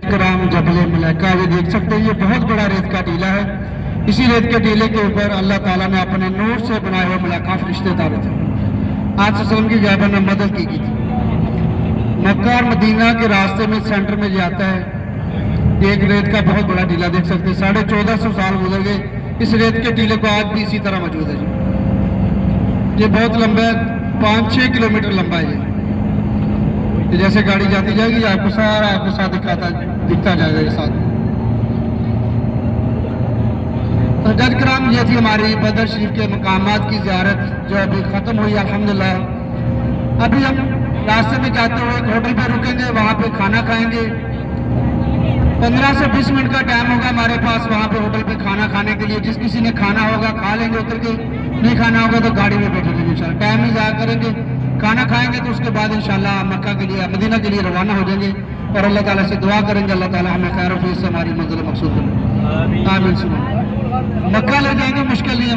कराम जबल मलैका, ये देख सकते हैं, ये बहुत बड़ा रेत का टीला है। इसी रेत के टीले के ऊपर अल्लाह ताला ने अपने नूर से बनाए हुए मलैका फरिश्ते उतारे थे। आज सल्लम की ग़ैबत में मदद की थी। मक्का और मदीना के रास्ते में सेंटर में जाता है एक रेत का बहुत बड़ा टीला, देख सकते हैं। 1450 साल गुजर गए, इस रेत के टीले को आज भी इसी तरह मौजूद है जी। ये बहुत लंबा है, 5-6 किलोमीटर लंबा है ये। जैसे गाड़ी जाती जाएगी आपको साथ दिखता जाएगा ये साथ। तो जज कराम, ये थी हमारी बदर शरीफ के मकामात की ज़ियारत जो अभी ख़त्म हुई अल्हम्दुलिल्लाह। अभी हम रास्ते में जाते हुए एक होटल पर रुकेंगे, वहाँ पे खाना खाएंगे। 15 से 20 मिनट का टाइम होगा हमारे पास वहाँ पे होटल पे खाना खाने के लिए। जिस किसी ने खाना होगा खा लेंगे उतर के, नहीं खाना होगा तो गाड़ी में बैठेंगे इंशाल्लाह। टाइम ही ज़ाया करेंगे, खाना खाएंगे तो उसके बाद इंशाल्लाह मक्का के लिए, मदीना के लिए रवाना हो जाएंगे और अल्लाह ताला से दुआ करेंगे अल्लाह ताला हमें खैर और फीस से हमारी मंजिल मकसूद करें। आमीन। मक्का ले जाएंगे, मुश्किल नहीं है।